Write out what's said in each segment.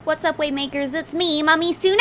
What's up, Waymakers? It's me, Mommy Soooo.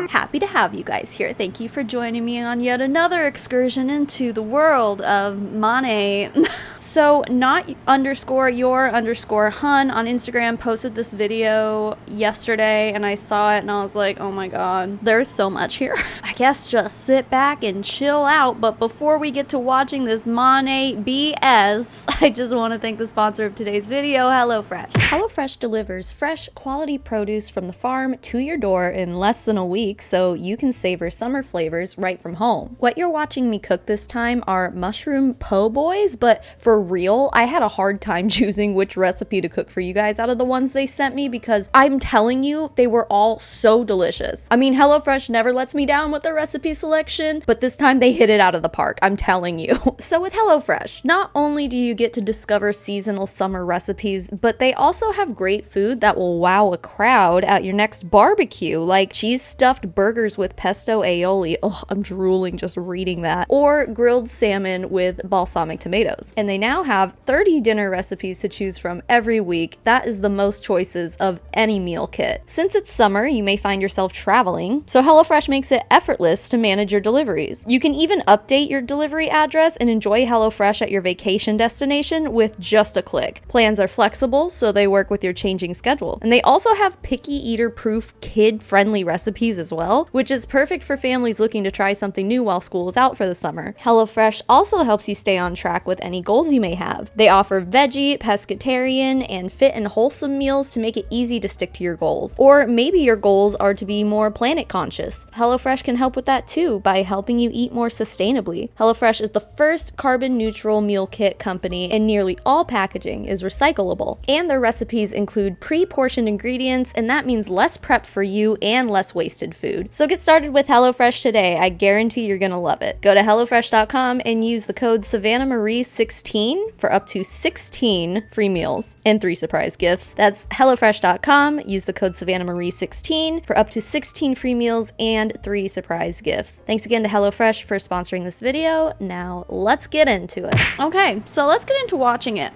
Happy to have you guys here. Thank you for joining me on yet another excursion into the world of Monat. So, not _your_ hun on Instagram posted this video yesterday, and I saw it and I was like, oh my god, there's so much here. I guess just sit back and chill out. But before we get to watching this Monat BS, I just want to thank the sponsor of today's video, HelloFresh. HelloFresh delivers fresh, quality produce from the farm to your door in less than a week, so you can savor summer flavors right from home. What you're watching me cook this time are mushroom po' boys, but for real, I had a hard time choosing which recipe to cook for you guys out of the ones they sent me because I'm telling you, they were all so delicious. I mean, HelloFresh never lets me down with their recipe selection, but this time they hit it out of the park, I'm telling you. So with HelloFresh, not only do you get to discover seasonal summer recipes, but they also have great food that will wow a crowd at your next barbecue, like cheese stuffed burgers with pesto aioli. Oh, I'm drooling just reading that. Or grilled salmon with balsamic tomatoes. And they now have 30 dinner recipes to choose from every week. That is the most choices of any meal kit. Since it's summer, you may find yourself traveling, so HelloFresh makes it effortless to manage your deliveries. You can even update your delivery address and enjoy HelloFresh at your vacation destination with just a click. Plans are flexible, so they work with your changing schedule. And they also have picky eater proof kid-friendly recipes as well, which is perfect for families looking to try something new while school is out for the summer. HelloFresh also helps you stay on track with any goals you may have. They offer veggie, pescatarian, and fit and wholesome meals to make it easy to stick to your goals. Or maybe your goals are to be more planet conscious. HelloFresh can help with that too by helping you eat more sustainably. HelloFresh is the first carbon neutral meal kit company, and nearly all packaging is recyclable. And their recipes include pre-portioned ingredients, and that means less prep for you and less wasted food. So get started with HelloFresh today. I guarantee you're gonna love it. Go to HelloFresh.com and use the code SavannahMarie16 for up to 16 free meals and 3 surprise gifts. That's HelloFresh.com. Use the code SavannahMarie16 for up to 16 free meals and 3 surprise gifts. Thanks again to HelloFresh for sponsoring this video. Now let's get into it. Okay, so let's get into watching it.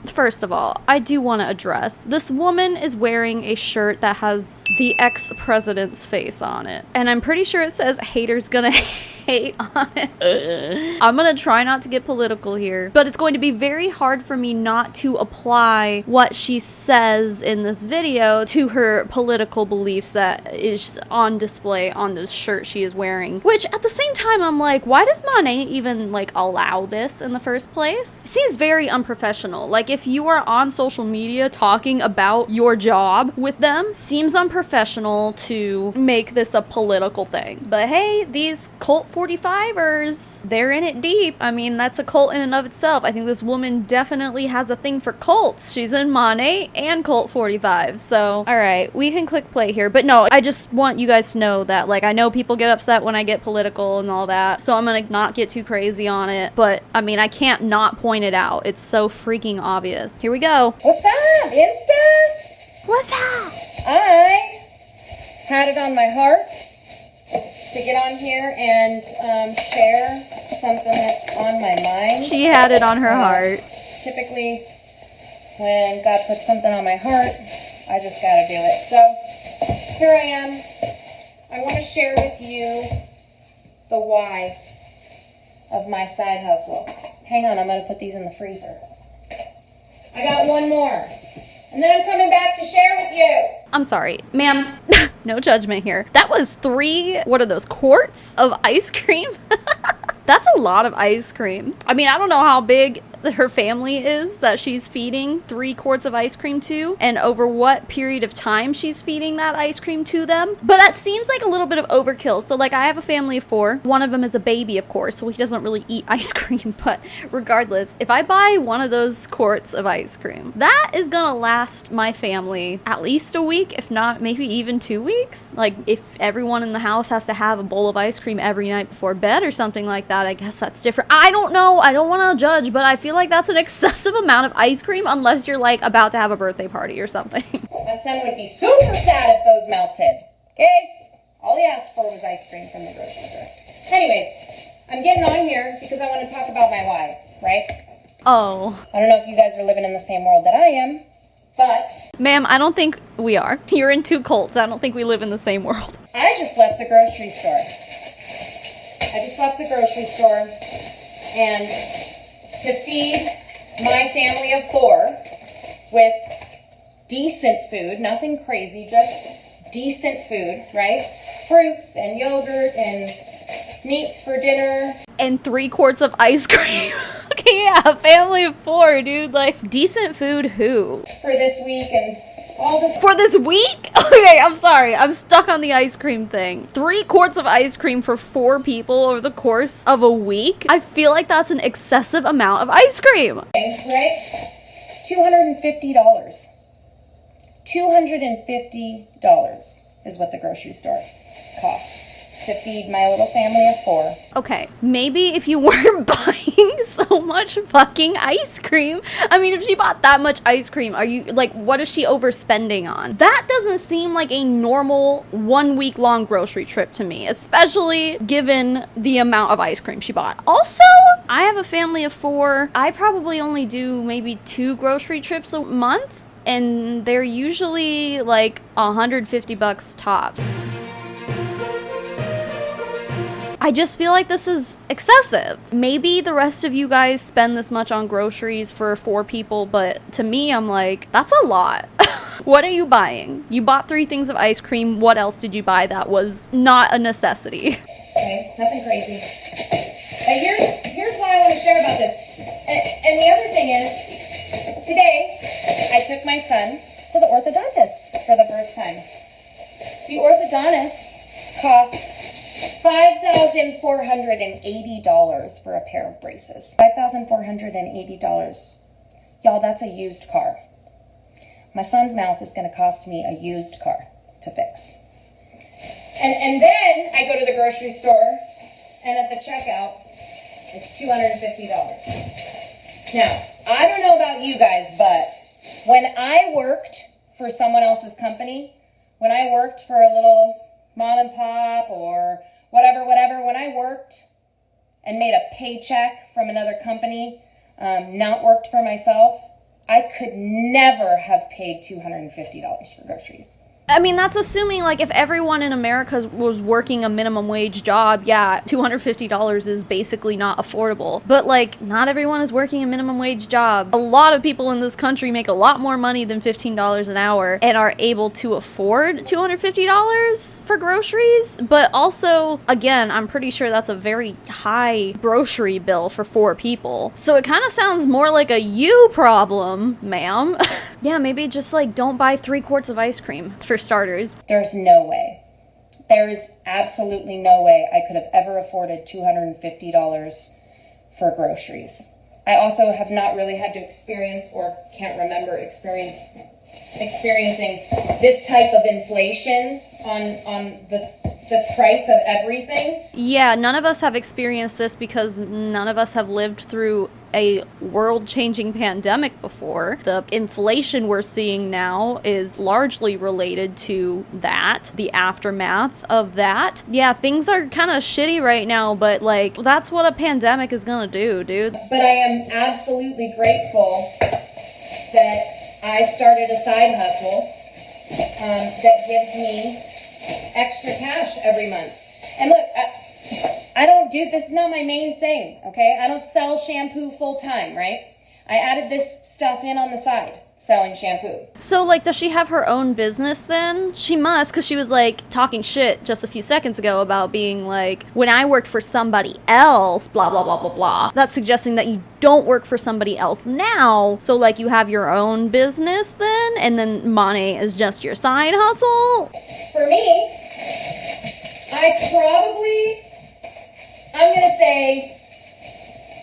First of all, I do want to address this woman is wearing a shirt that has the ex-president's face on it, and I'm pretty sure it says haters gonna hate on it. I'm gonna try not to get political here, but it's going to be very hard for me not to apply what she says in this video to her political beliefs that is on display on this shirt she is wearing, which at the same time I'm like, why does Monat even like allow this in the first place? It seems very unprofessional. Like, if you are on social media talking about your job with them, seems unprofessional to make this a political thing. But hey, these cult 45ers, they're in it deep. I mean, that's a cult in and of itself. I think this woman definitely has a thing for cults. She's in Monat and Cult 45. So, all right, we can click play here. But no, I just want you guys to know that, like, I know people get upset when I get political and all that, so I'm gonna not get too crazy on it. But, I mean, I can't not point it out. It's so freaking obvious. Here we go. What's up, Insta? What's up? I had it on my heart to get on here and share something that's on my mind. She had it on her heart. Typically, when God puts something on my heart, I just gotta do it. So, here I am. I want to share with you the why of my side hustle. Hang on, I'm gonna put these in the freezer. I got one more, and then I'm coming back to share with you. I'm sorry, ma'am. No judgment here. That was 3, what are those, quarts of ice cream? That's a lot of ice cream. I mean, I don't know how big her family is that she's feeding 3 quarts of ice cream to, and over what period of time she's feeding that ice cream to them. But that seems like a little bit of overkill. So, like, I have a family of 4. One of them is a baby, of course, so he doesn't really eat ice cream. But regardless, if I buy one of those quarts of ice cream, that is gonna last my family at least a week, if not maybe even 2 weeks. Like, if everyone in the house has to have a bowl of ice cream every night before bed or something like that, I guess that's different. I don't know. I don't want to judge, but I feel like that's an excessive amount of ice cream unless you're like about to have a birthday party or something. My son would be super sad if those melted. Okay? All he asked for was ice cream from the grocery store. Anyways, I'm getting on here because I want to talk about my why, right? Oh. I don't know if you guys are living in the same world that I am, But Ma'am, I don't think we are. You're in two cults. I don't think we live in the same world. I just left the grocery store. And to feed my family of 4 with decent food, nothing crazy, just decent food, right? Fruits and yogurt and meats for dinner. And 3 quarts of ice cream. Okay, yeah, a family of 4, dude. Like, decent food who? For this week and all the... For this week? Okay, I'm sorry. I'm stuck on the ice cream thing. 3 quarts of ice cream for 4 people over the course of a week? I feel like that's an excessive amount of ice cream. Right? $250. $250 is what the grocery store costs to feed my little family of 4. Okay, maybe if you weren't buying so much fucking ice cream. I mean, if she bought that much ice cream, are you, like, what is she overspending on? That doesn't seem like a normal 1 week long grocery trip to me, especially given the amount of ice cream she bought. Also, I have a family of 4. I probably only do maybe 2 grocery trips a month, and they're usually like $150 tops. I just feel like this is excessive. Maybe the rest of you guys spend this much on groceries for 4 people, but to me, I'm like, that's a lot. What are you buying? You bought 3 things of ice cream. What else did you buy that was not a necessity? Okay, nothing crazy. But here's what I want to share about this. And the other thing is, today, I took my son to the orthodontist for the first time. The orthodontist costs $5,480 for a pair of braces. $5,480. Y'all, that's a used car. My son's mouth is going to cost me a used car to fix. And then I go to the grocery store, and at the checkout, it's $250. Now, I don't know about you guys, but when I worked for someone else's company, when I worked for a little mom and pop or whatever, when I worked and made a paycheck from another company, not worked for myself, I could never have paid $250 for groceries. I mean, that's assuming, like, if everyone in America was working a minimum wage job, yeah, $250 is basically not affordable. But, like, not everyone is working a minimum wage job. A lot of people in this country make a lot more money than $15 an hour and are able to afford $250 for groceries. But also, again, I'm pretty sure that's a very high grocery bill for 4 people. So it kind of sounds more like a you problem, ma'am. Yeah, maybe just, like, don't buy 3 quarts of ice cream for starters. There's no way. There is absolutely no way I could have ever afforded $250 for groceries. I also have not really had to experience, or can't remember experiencing this type of inflation on the price of everything. Yeah, none of us have experienced this because none of us have lived through a world-changing pandemic before. The inflation we're seeing now is largely related to that, the aftermath of that. Yeah, things are kind of shitty right now, but, like, that's what a pandemic is gonna do, dude. But I am absolutely grateful that I started a side hustle that gives me extra cash every month. And look, I don't do, this is not my main thing, okay? I don't sell shampoo full time, right? I added this stuff in on the side, selling shampoo. So, like, does she have her own business then? She must, because she was, like, talking shit just a few seconds ago about being like, when I worked for somebody else, blah, blah, blah, blah, blah. That's suggesting that you don't work for somebody else now. So, like, you have your own business then, and then Monat is just your side hustle? For me, I'm going to say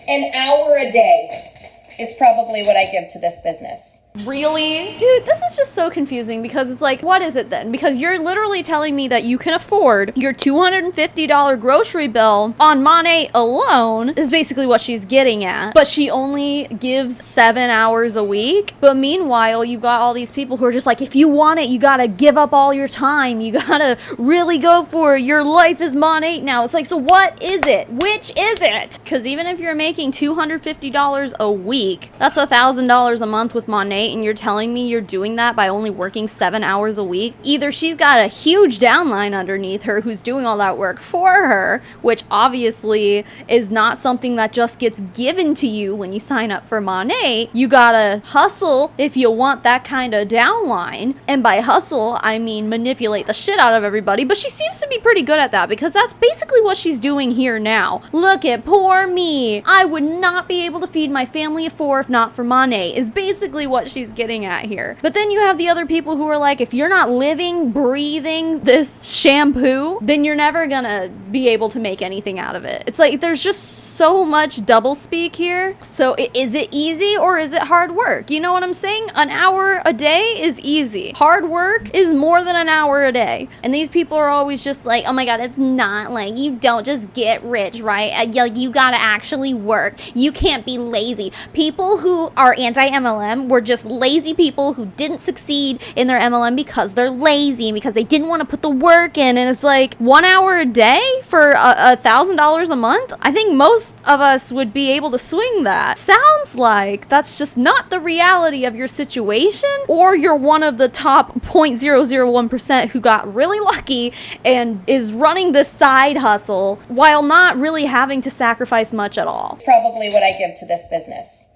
an hour a day is probably what I give to this business. Really? Dude, this is just so confusing because it's like, what is it then? Because you're literally telling me that you can afford your $250 grocery bill on Monat alone is basically what she's getting at. But she only gives 7 hours a week. But meanwhile, you've got all these people who are just like, if you want it, you gotta give up all your time. You gotta really go for it. Your life is Monat now. It's like, so what is it? Which is it? Because even if you're making $250 a week, that's $1,000 a month with Monat. Monat and you're telling me you're doing that by only working 7 hours a week, either she's got a huge downline underneath her who's doing all that work for her, which obviously is not something that just gets given to you when you sign up for Monat. You gotta hustle if you want that kind of downline. And by hustle, I mean manipulate the shit out of everybody. But she seems to be pretty good at that because that's basically what she's doing here now. Look at poor me. I would not be able to feed my family of 4 if not for Monat, is basically what she's getting at here. But then you have the other people who are like, if you're not living, breathing this shampoo, then you're never gonna be able to make anything out of it. It's like there's just so much doublespeak here. So is it easy or is it hard work? You know what I'm saying? An hour a day is easy. Hard work is more than an hour a day. And these people are always just like, oh my God, it's not like you don't just get rich, right? You gotta actually work. You can't be lazy. People who are anti-MLM were just lazy people who didn't succeed in their MLM because they're lazy, because they didn't want to put the work in. And it's like 1 hour a day for $1,000 a month. I think most of us would be able to swing that. Sounds like that's just not the reality of your situation, or you're one of the top 0.001% who got really lucky and is running this side hustle while not really having to sacrifice much at all. Probably what I give to this business.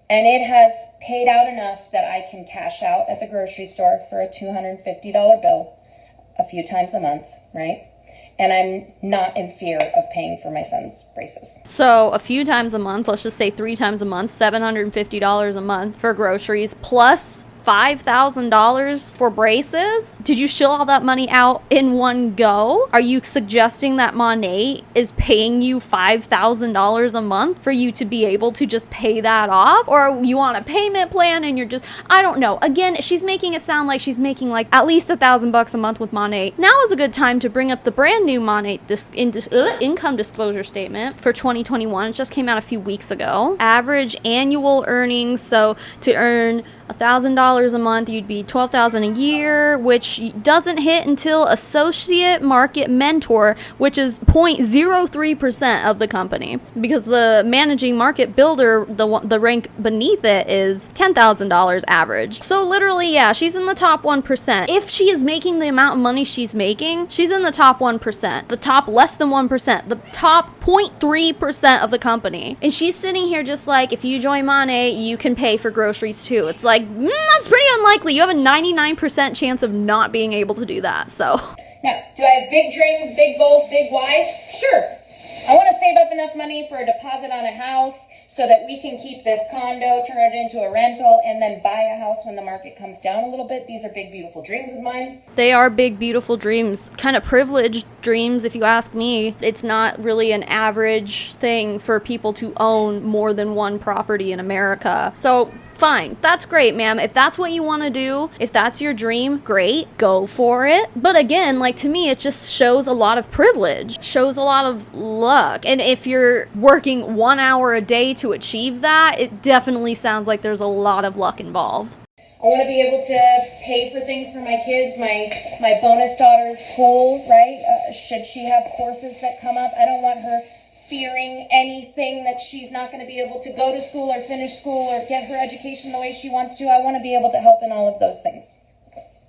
And it has paid out enough that I can cash out at the grocery store for a $250 bill a few times a month, right? And I'm not in fear of paying for my son's braces. So a few times a month, let's just say 3 times a month, $750 a month for groceries, plus $5,000 for braces? Did you shill all that money out in one go? Are you suggesting that Monat is paying you $5,000 a month for you to be able to just pay that off? Or you want a payment plan and you're just, I don't know. Again, she's making it sound like she's making like at least $1,000 a month with Monat. Now is a good time to bring up the brand new Monat income disclosure statement for 2021. It just came out a few weeks ago. Average annual earnings. So to earn $1,000 a month, you'd be $12,000 a year, which doesn't hit until associate market mentor, which is 0.03% of the company, because the managing market builder, the rank beneath it, is $10,000 average. So literally, yeah, she's in the top 1%. If she is making the amount of money she's making, she's in the top 1%, the top less than 1%, the top 0.3% of the company. And she's sitting here just like, if you join Monat, you can pay for groceries too. It's like, that's pretty unlikely. You have a 99% chance of not being able to do that. So now, do I have big dreams, big goals, big whys? Sure. I want to save up enough money for a deposit on a house so that we can keep this condo, turn it into a rental, and then buy a house when the market comes down a little bit. These are big, beautiful dreams of mine. They are big, beautiful dreams. Kind of privileged dreams, if you ask me. It's not really an average thing for people to own more than one property in America. So fine, that's great, ma'am. If that's what you want to do, if that's your dream, great, go for it. But again, like, to me, it just shows a lot of privilege, shows a lot of luck. And if you're working 1 hour a day to achieve that, it definitely sounds like there's a lot of luck involved. I want to be able to pay for things for my kids, my bonus daughter's school, right? Should she have courses that come up, I don't want her fearing anything that she's not going to be able to go to school or finish school or get her education the way she wants to. I want to be able to help in all of those things.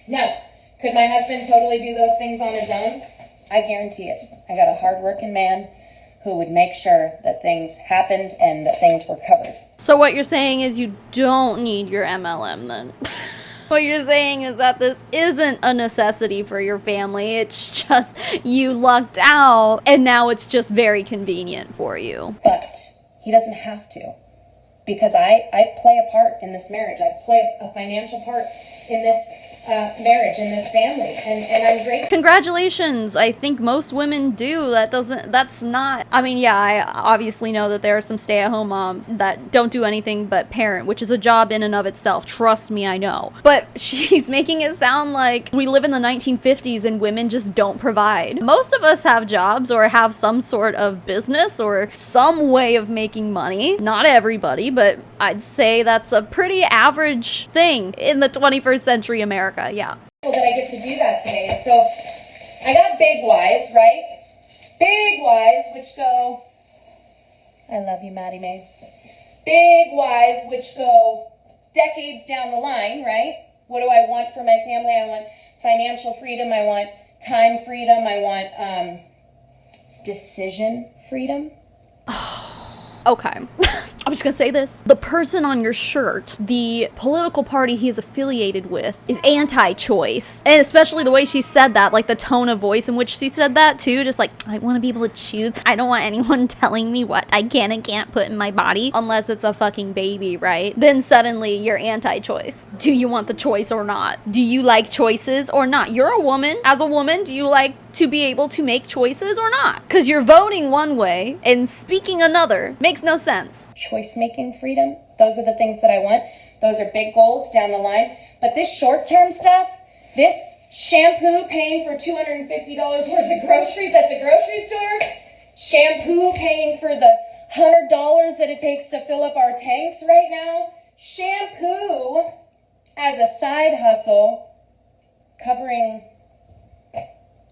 Now, could my husband totally do those things on his own? I guarantee it. I got a hardworking man who would make sure that things happened and that things were covered. So what you're saying is you don't need your MLM then? What you're saying is that this isn't a necessity for your family. It's just you lucked out and now it's just very convenient for you. But he doesn't have to, because I play a part in this marriage. I play a financial part in this marriage, in this family, and I'm grateful. Congratulations. I think most women do. That's not, I mean, yeah, I obviously know that there are some stay-at-home moms that don't do anything but parent, which is a job in and of itself. Trust me, I know. But she's making it sound like we live in the 1950s and women just don't provide. Most of us have jobs or have some sort of business or some way of making money. Not everybody, but I'd say that's a pretty average thing in the 21st century America. Yeah. That I get to do that today. And so I got big whys, right? Big whys, which go, I love you, Maddie Mae. Big whys, which go decades down the line, right? What do I want for my family? I want financial freedom. I want time freedom. I want decision freedom. Okay. I'm just gonna say this. The person on your shirt, the political party he is affiliated with, is anti-choice. And especially the way she said that, like the tone of voice in which she said that too, just like, I want to be able to choose. I don't want anyone telling me what I can and can't put in my body unless it's a fucking baby, right? Then suddenly you're anti-choice. Do you want the choice or not? Do you like choices or not? You're a woman. As a woman, do you like to be able to make choices or not? Because you're voting one way and speaking another. Makes no sense. Choice-making freedom. Those are the things that I want. Those are big goals down the line. But this short-term stuff, this shampoo paying for $250 worth of groceries at the grocery store, shampoo paying for the $100 that it takes to fill up our tanks right now, shampoo as a side hustle, covering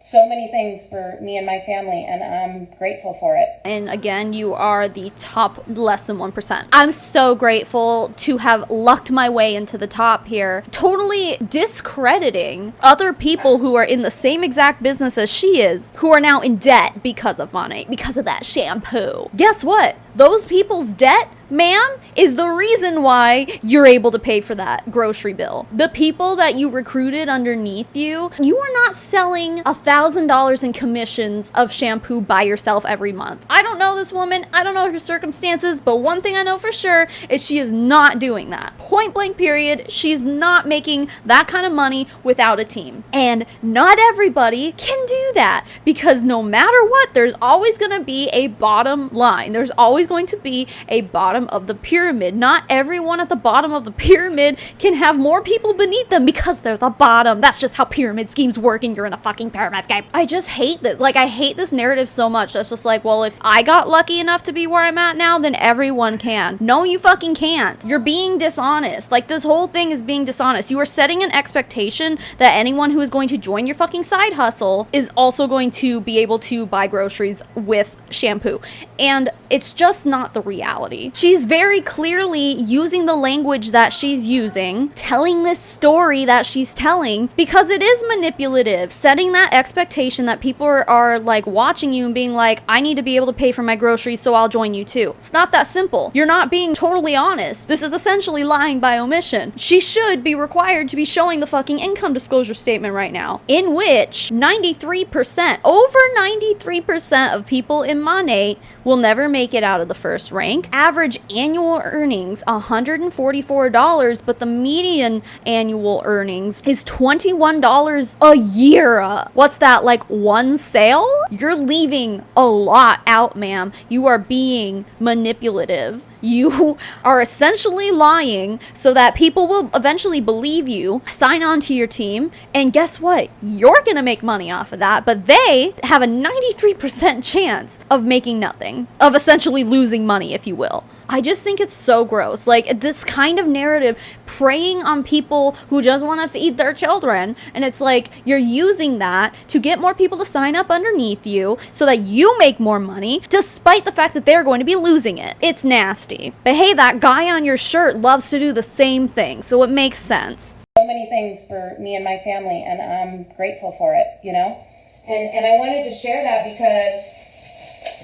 so many things for me and my family, and I'm grateful for it. And again, you are the top less than 1%. I'm so grateful to have lucked my way into the top here, totally discrediting other people who are in the same exact business as she is, who are now in debt because of Monat, because of that shampoo. Guess what? Those people's debt, ma'am, is the reason why you're able to pay for that grocery bill. The people that you recruited underneath you, you are not selling $1,000 in commissions of shampoo by yourself every month. I don't know this woman. I don't know her circumstances, but one thing I know for sure is she is not doing that. Point blank period. She's not making that kind of money without a team. And not everybody can do that, because no matter what, there's always going to be a bottom line. There's always going to be a bottom of the pyramid. Not everyone at the bottom of the pyramid can have more people beneath them because they're the bottom. That's just how pyramid schemes work, and you're in a fucking pyramid scheme. I just hate this. Like, I hate this narrative so much. That's just like, well, if I got lucky enough to be where I'm at now, then everyone can. No, you fucking can't. You're being dishonest. Like, this whole thing is being dishonest. You are setting an expectation that anyone who is going to join your fucking side hustle is also going to be able to buy groceries with shampoo. And it's just not the reality. She's very clearly using the language that she's using, telling this story that she's telling, because it is manipulative, setting that expectation that people are like watching you and being like, I need to be able to pay for my groceries, so I'll join you too. It's not that simple. You're not being totally honest. This is essentially lying by omission. She should be required to be showing the fucking income disclosure statement right now, in which 93%, over 93% of people in Monat will never make it out of the first rank. Average annual earnings $144, but the median annual earnings is $21 a year. What's that, like one sale? You're leaving a lot out, ma'am. You are being manipulative. You are essentially lying so that people will eventually believe you, sign on to your team, and guess what? You're gonna make money off of that, but they have a 93% chance of making nothing, of essentially losing money, if you will. I just think it's so gross. Like, this kind of narrative preying on people who just want to feed their children, and it's like you're using that to get more people to sign up underneath you so that you make more money, despite the fact that they're going to be losing it. It's nasty. But hey, that guy on your shirt loves to do the same thing, so it makes sense. So many things for me and my family, and I'm grateful for it, you know? And I wanted to share that because,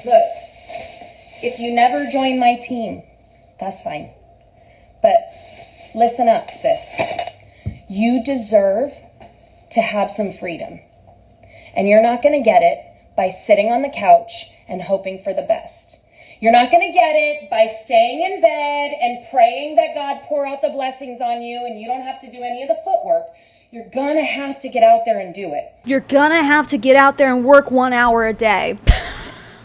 look, if you never join my team, that's fine. But listen up, sis. You deserve to have some freedom. And you're not going to get it by sitting on the couch and hoping for the best. You're not going to get it by staying in bed and praying that God pour out the blessings on you and you don't have to do any of the footwork. You're going to have to get out there and do it. You're going to have to get out there and work 1 hour a day.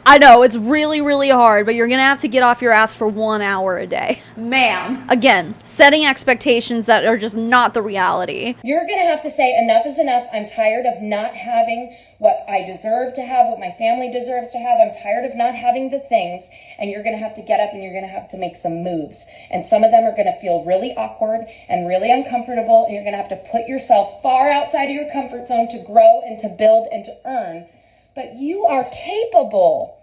I know, it's really, really hard, but you're gonna have to get off your ass for 1 hour a day. Ma'am. Again, setting expectations that are just not the reality. You're gonna have to say, enough is enough. I'm tired of not having what I deserve to have, what my family deserves to have. I'm tired of not having the things. And you're gonna have to get up and you're gonna have to make some moves. And some of them are gonna feel really awkward and really uncomfortable. And you're gonna have to put yourself far outside of your comfort zone to grow and to build and to earn. But you are capable.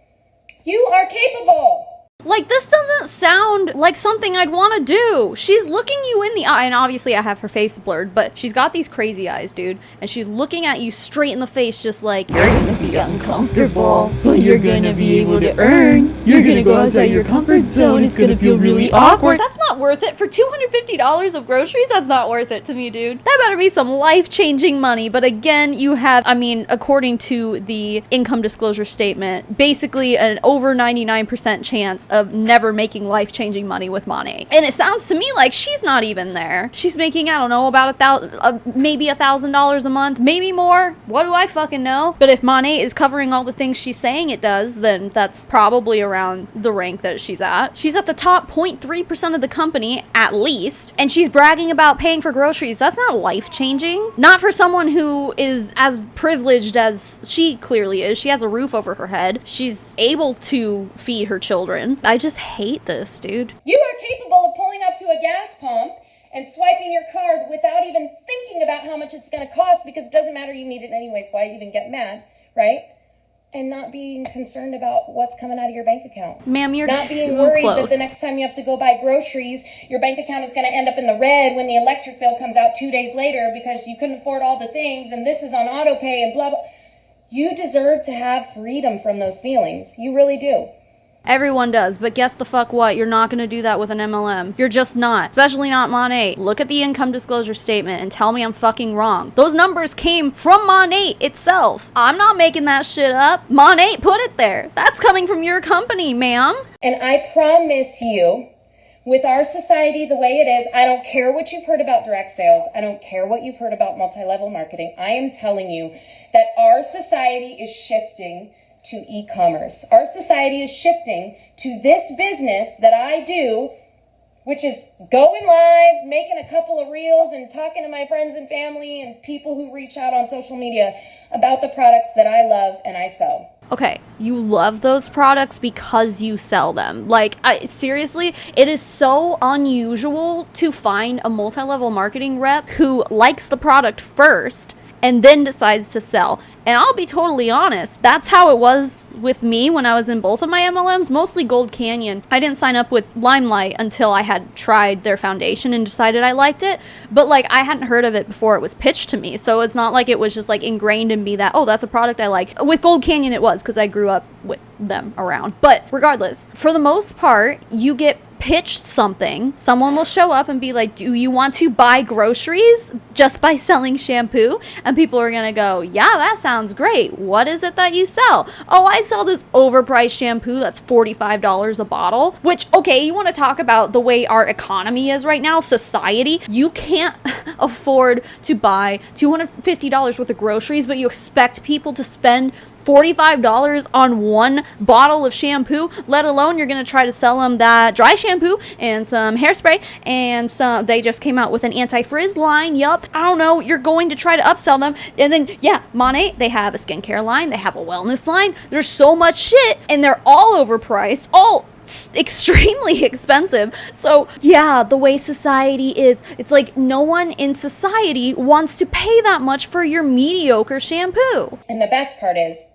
You are capable. Like, this doesn't sound like something I'd want to do. She's looking you in the eye, and obviously I have her face blurred, but she's got these crazy eyes, dude, and she's looking at you straight in the face just like, you're gonna be uncomfortable, but you're gonna be able to earn. You're gonna go outside your comfort zone. It's gonna feel really awkward. That's not worth it. For $250 of groceries, that's not worth it to me, dude. That better be some life-changing money. But again, you have, I mean, according to the income disclosure statement, basically an over 99% chance of never making life-changing money with Monat. And it sounds to me like she's not even there. She's making, I don't know, about maybe $1,000 a month, maybe more. What do I fucking know? But if Monat is covering all the things she's saying it does, then that's probably around the rank that she's at. She's at the top 0.3% of the company, at least, and she's bragging about paying for groceries. That's not life-changing. Not for someone who is as privileged as she clearly is. She has a roof over her head. She's able to feed her children. I just hate this, dude. You are capable of pulling up to a gas pump and swiping your card without even thinking about how much it's going to cost, because it doesn't matter, you need it anyways. Why even get mad, right? And not being concerned about what's coming out of your bank account. Ma'am, you're not being worried that the next time you have to go buy groceries, your bank account is going to end up in the red when the electric bill comes out 2 days later because you couldn't afford all the things and this is on auto pay and blah, blah. You deserve to have freedom from those feelings. You really do. Everyone does, but guess the fuck what? You're not going to do that with an MLM. You're just not. Especially not Monat. Look at the income disclosure statement and tell me I'm fucking wrong. Those numbers came from Monat itself. I'm not making that shit up. Monat put it there. That's coming from your company, ma'am. And I promise you, with our society the way it is, I don't care what you've heard about direct sales. I don't care what you've heard about multi-level marketing. I am telling you that our society is shifting to e-commerce. Our society is shifting to this business that I do, which is going live, making a couple of reels and talking to my friends and family and people who reach out on social media about the products that I love and I sell. Okay, you love those products because you sell them. Like, seriously, it is so unusual to find a multi-level marketing rep who likes the product first and then decides to sell. And I'll be totally honest, that's how it was with me when I was in both of my MLMs, mostly Gold Canyon. I didn't sign up with Limelight until I had tried their foundation and decided I liked it. But like, I hadn't heard of it before it was pitched to me. So it's not like it was just like ingrained in me that, oh, that's a product I like. With Gold Canyon it was, because I grew up with them around. But regardless, for the most part, you get pitched something, someone will show up and be like, do you want to buy groceries just by selling shampoo? And people are gonna go, yeah, that sounds great. What is it that you sell? Oh, I sell this overpriced shampoo that's $45 a bottle. Which, okay, you want to talk about the way our economy is right now, society. You can't afford to buy $250 worth of groceries, but you expect people to spend $45 on one bottle of shampoo, let alone you're going to try to sell them that dry shampoo and some hairspray and some, they just came out with an anti-frizz line. Yup. I don't know. You're going to try to upsell them. And then, yeah, Monat, they have a skincare line. They have a wellness line. There's so much shit and they're all overpriced, all extremely expensive. So yeah, the way society is, it's like no one in society wants to pay that much for your mediocre shampoo. And the best part is,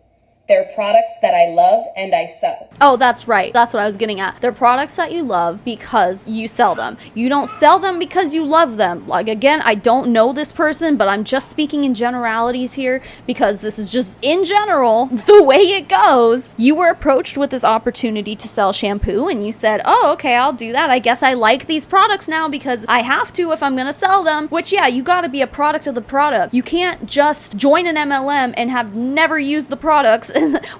they're products that I love and I sell. Oh, that's right. That's what I was getting at. They're products that you love because you sell them. You don't sell them because you love them. Like, again, I don't know this person, but I'm just speaking in generalities here because this is just, in general, the way it goes. You were approached with this opportunity to sell shampoo and you said, oh, okay, I'll do that. I guess I like these products now because I have to if I'm going to sell them. Which, yeah, you got to be a product of the product. You can't just join an MLM and have never used the products.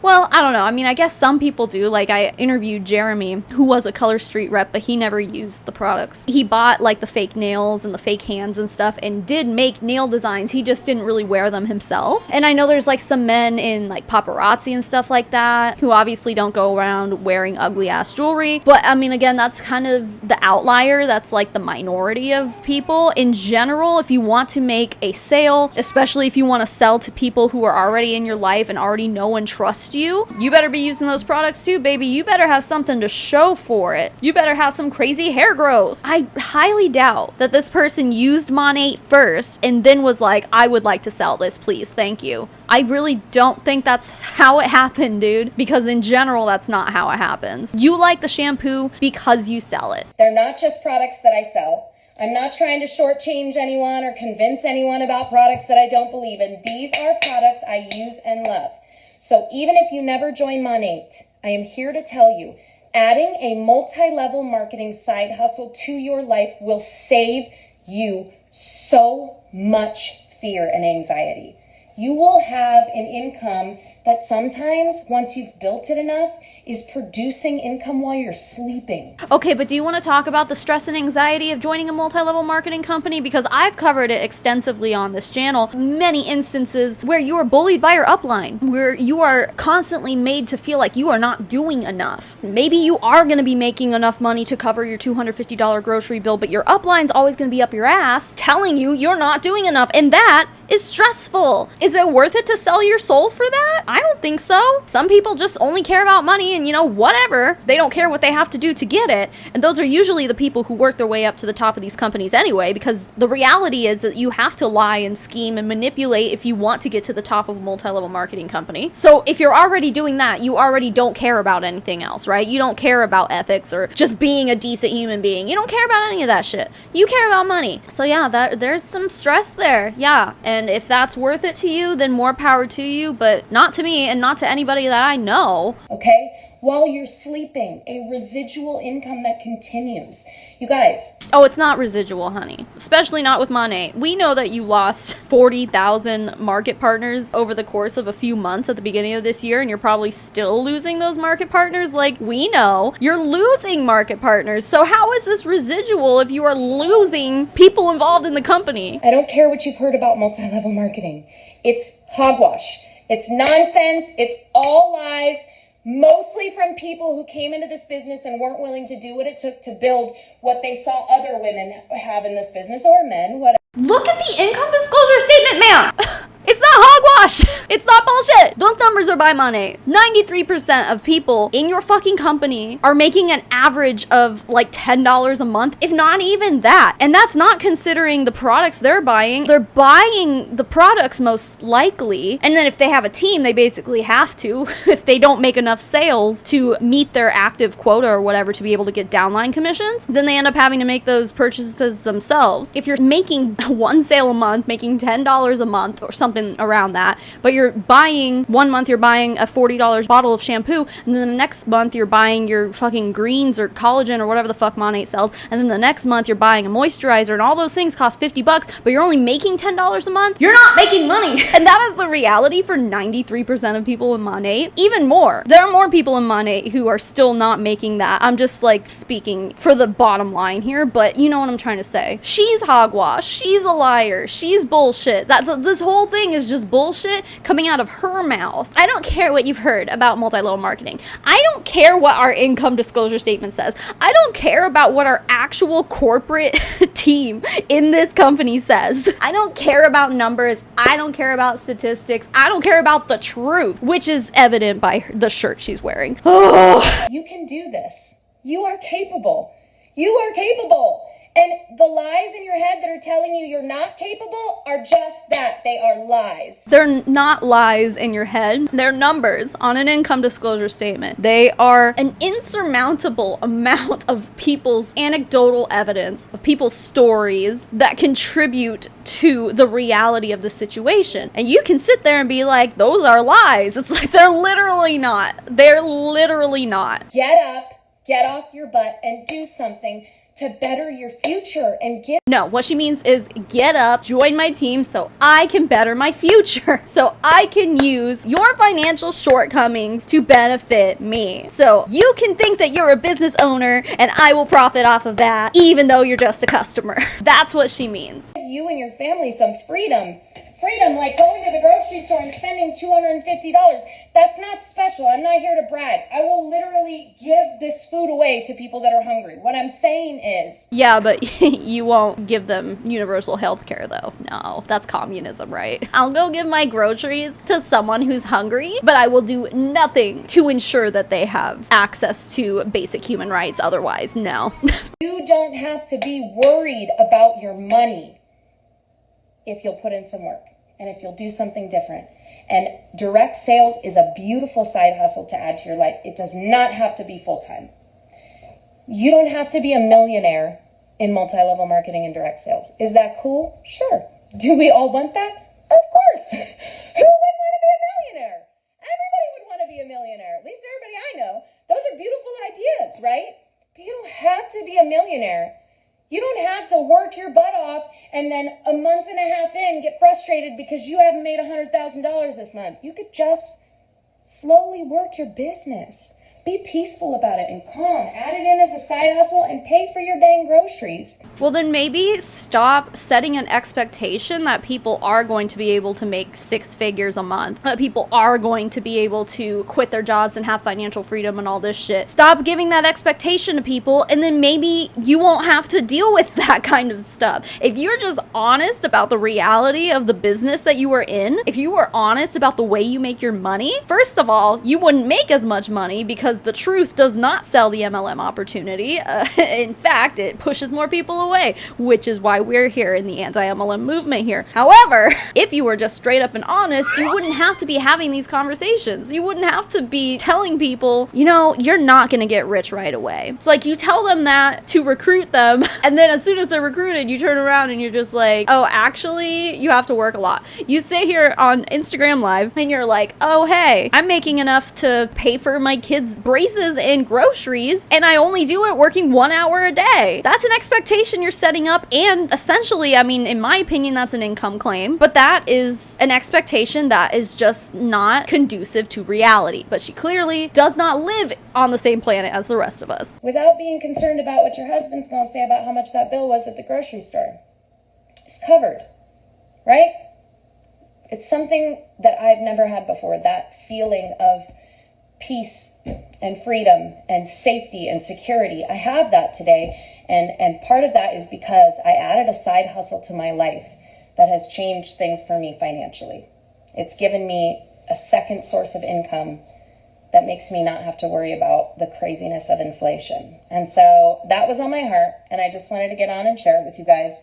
Well, I don't know. I mean, I guess some people do. Like, I interviewed Jeremy, who was a Color Street rep, but he never used the products. He bought, like, the fake nails and the fake hands and stuff and did make nail designs. He just didn't really wear them himself. And I know there's, like, some men in, like, paparazzi and stuff like that who obviously don't go around wearing ugly-ass jewelry. But, I mean, again, that's kind of the outlier. That's, like, the minority of people. In general, if you want to make a sale, especially if you want to sell to people who are already in your life and already know and and trust you, you better be using those products too, baby. You better have something to show for it. You better have some crazy hair growth. I highly doubt that this person used Monat first and then was like, I would like to sell this, please, thank you. I really don't think that's how it happened, dude, because in general, that's not how it happens. You like the shampoo because you sell it. They're not just products that I sell. I'm not trying to shortchange anyone or convince anyone about products that I don't believe in. These are products I use and love. So even if you never join Monat, I am here to tell you, adding a multi-level marketing side hustle to your life will save you so much fear and anxiety. You will have an income that sometimes, once you've built it enough, is producing income while you're sleeping. Okay, but do you want to talk about the stress and anxiety of joining a multi-level marketing company? Because I've covered it extensively on this channel. Many instances where you are bullied by your upline, where you are constantly made to feel like you are not doing enough. Maybe you are going to be making enough money to cover your $250 grocery bill, but your upline's always going to be up your ass telling you you're not doing enough. And that is stressful. Is it worth it to sell your soul for that? I don't think so. Some people just only care about money and, you know, whatever. They don't care what they have to do to get it. And those are usually the people who work their way up to the top of these companies anyway, because the reality is that you have to lie and scheme and manipulate if you want to get to the top of a multi-level marketing company. So if you're already doing that, you already don't care about anything else, right? You don't care about ethics or just being a decent human being. You don't care about any of that shit. You care about money. So yeah, there's some stress there. Yeah. And if that's worth it to you, then more power to you, but not to me and not to anybody that I know. Okay? While you're sleeping, a residual income that continues. You guys. Oh, it's not residual, honey. Especially not with Monat. We know that you lost 40,000 market partners over the course of a few months at the beginning of this year, and you're probably still losing those market partners. Like, we know you're losing market partners. So how is this residual if you are losing people involved in the company? I don't care what you've heard about multi-level marketing. It's hogwash. It's nonsense. It's all lies. Mostly from people who came into this business and weren't willing to do what it took to build what they saw other women have in this business, or men, whatever. Look at the income disclosure statement, ma'am. It's not hogwash. It's not bullshit. Those numbers are by Monat. 93% of people in your fucking company are making an average of like $10 a month, if not even that. And that's not considering the products they're buying. They're buying the products most likely. And then if they have a team, they basically have to, if they don't make enough sales to meet their active quota or whatever to be able to get downline commissions, then they end up having to make those purchases themselves. If you're making one sale a month, making $10 a month or something around that, but you're buying, one month you're buying a $40 bottle of shampoo, and then the next month you're buying your fucking greens or collagen or whatever the fuck Monat sells, and then the next month you're buying a moisturizer, and all those things cost $50, but you're only making $10 a month, you're not making money. And that is the reality for 93% of people in Monat. Even more. There are more people in Monat who are still not making that. I'm just like speaking for the bottom line here, but you know what I'm trying to say. She's hogwash. She's a liar. She's bullshit. This whole thing is just bullshit coming out of her mouth. I don't care what you've heard about multi-level marketing. I don't care what our income disclosure statement says. I don't care about what our actual corporate team in this company says. I don't care about numbers. I don't care about statistics. I don't care about the truth, which is evident by the shirt she's wearing. You can do this. You are capable. You are capable. And the lies in your head that are telling you you're not capable are just that. They are lies. They're not lies in your head. They're numbers on an income disclosure statement. They are an insurmountable amount of people's anecdotal evidence, of people's stories that contribute to the reality of the situation. And you can sit there and be like, those are lies. It's like, they're literally not. They're literally not. Get up, get off your butt, and do something to better your future and get... No, what she means is get up, join my team so I can better my future. So I can use your financial shortcomings to benefit me. So you can think that you're a business owner and I will profit off of that even though you're just a customer. That's what she means. You and your family some freedom. Freedom, like going to the grocery store and spending $250. That's not special. I'm not here to brag. I will literally give this food away to people that are hungry. What I'm saying is... Yeah, but you won't give them universal health care, though. No, that's communism, right? I'll go give my groceries to someone who's hungry, but I will do nothing to ensure that they have access to basic human rights otherwise. No. You don't have to be worried about your money if you'll put in some work and if you'll do something different. And direct sales is a beautiful side hustle to add to your life. It does not have to be full-time. You don't have to be a millionaire in multi-level marketing and direct sales. Is that cool? Sure. Do we all want that? Of course. Who wouldn't want to be a millionaire? Everybody would want to be a millionaire. At least everybody I know. Those are beautiful ideas, right? But you don't have to be a millionaire. You don't have to work your butt off and then a month and a half in get frustrated because you haven't made $100,000 this month. You could just slowly work your business. Be peaceful about it and calm. Add it in as a side hustle and pay for your dang groceries. Well, then maybe stop setting an expectation that people are going to be able to make 6 figures a month, that people are going to be able to quit their jobs and have financial freedom and all this shit. Stop giving that expectation to people, and then maybe you won't have to deal with that kind of stuff. If you're just honest about the reality of the business that you are in, if you were honest about the way you make your money, first of all, you wouldn't make as much money because the truth does not sell the MLM opportunity. In fact, it pushes more people away, which is why we're here in the anti-MLM movement here. However, if you were just straight up and honest, you wouldn't have to be having these conversations. You wouldn't have to be telling people, you know, you're not going to get rich right away. It's like you tell them that to recruit them, and then as soon as they're recruited, you turn around and you're just like, oh, actually, you have to work a lot. You sit here on Instagram Live and you're like, oh, hey, I'm making enough to pay for my kids' braces and groceries, and I only do it working 1 hour a day. That's an expectation you're setting up, and essentially, I mean, in my opinion, that's an income claim, but that is an expectation that is just not conducive to reality. But she clearly does not live on the same planet as the rest of us. Without being concerned about what your husband's going to say about how much that bill was at the grocery store. It's covered, right? It's something that I've never had before, that feeling of peace and freedom and safety and security. I have that today, and part of that is because I added a side hustle to my life that has changed things for me financially. It's given me a second source of income that makes me not have to worry about the craziness of inflation. And so that was on my heart, and I just wanted to get on and share it with you guys.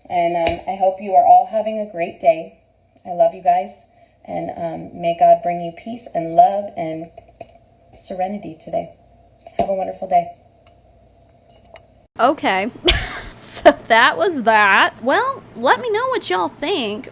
And I hope you are all having a great day. I love you guys, and may God bring you peace and love and serenity today. Have a wonderful day. Okay. So that was that. Well, let me know what y'all think.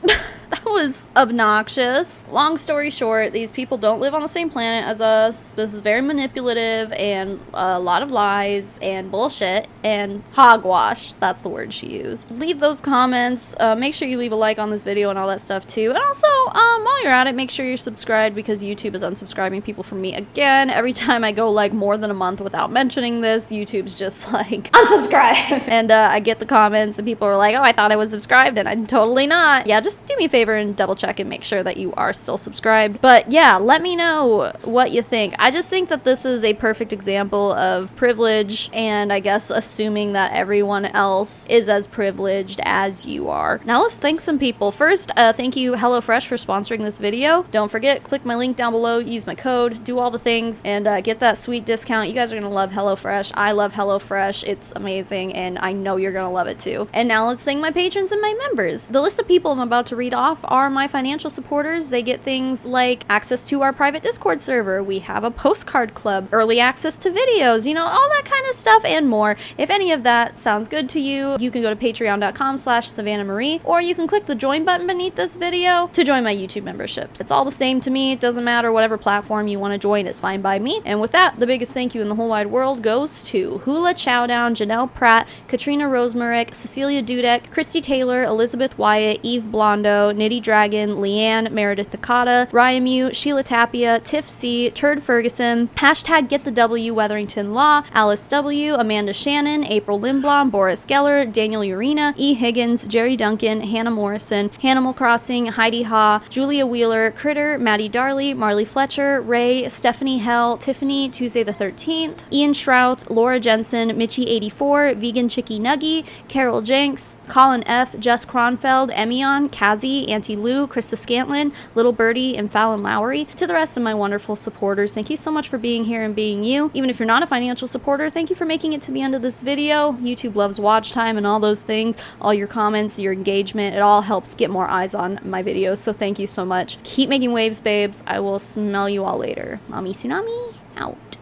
That was obnoxious. Long story short, these people don't live on the same planet as us. This is very manipulative and a lot of lies and bullshit and hogwash. That's the word she used. Leave those comments. Make sure you leave a like on this video and all that stuff too. And also, while you're at it, make sure you're subscribed because YouTube is unsubscribing people from me again. Every time I go like more than a month without mentioning this, YouTube's just like, unsubscribe. And I get the comments and people are like, oh, I thought I was subscribed and I'm totally not. Yeah, just do me a favor and double check and make sure that you are still subscribed. But yeah, let me know what you think. I just think that this is a perfect example of privilege, and I guess assuming that everyone else is as privileged as you are. Now let's thank some people. First, thank you HelloFresh for sponsoring this video. Don't forget, click my link down below, use my code, do all the things, and get that sweet discount. You guys are gonna love HelloFresh. I love HelloFresh. It's amazing, and I know you're gonna love it too. And now let's thank my patrons and my members. The list of people I'm about to read off are my financial supporters. They get things like access to our private Discord server. We have a postcard club, early access to videos, you know, all that kind of stuff and more. If any of that sounds good to you, you can go to patreon.com/SavannahMarie, or you can click the join button beneath this video to join my YouTube memberships. It's all the same to me. It doesn't matter. Whatever platform you want to join is fine by me. And with that, the biggest thank you in the whole wide world goes to Hula Chowdown, Janelle Pratt, Katrina Rosemarick, Cecilia Dudek, Christy Taylor, Elizabeth Wyatt, Eve Blondo, Nitty Dragon, Leanne, Meredith Takata, Ryamu, Sheila Tapia, Tiff C, Turd Ferguson, hashtag Get the W, Weatherington Law, Alice W, Amanda Shannon, April Lindblom, Boris Geller, Daniel Urena, E. Higgins, Jerry Duncan, Hannah Morrison, Hanimal Crossing, Heidi Ha, Julia Wheeler, Critter, Maddie Darley, Marley Fletcher, Ray, Stephanie Hell, Tiffany, Tuesday the 13th, Ian Shrouth, Laura Jensen, Mitchie84, Vegan Chicky Nuggy, Carol Jenks, Colin F., Jess Kronfeld, Emion, Kazi, Auntie Lou, Krista Scantlin, Little Birdie, and Fallon Lowry. To the rest of my wonderful supporters, thank you so much for being here and being you. Even if you're not a financial supporter, thank you for making it to the end of this video. YouTube loves watch time and all those things. All your comments, your engagement, it all helps get more eyes on my videos, so thank you so much. Keep making waves, babes. I will smell you all later. Mommy Tsunami, out.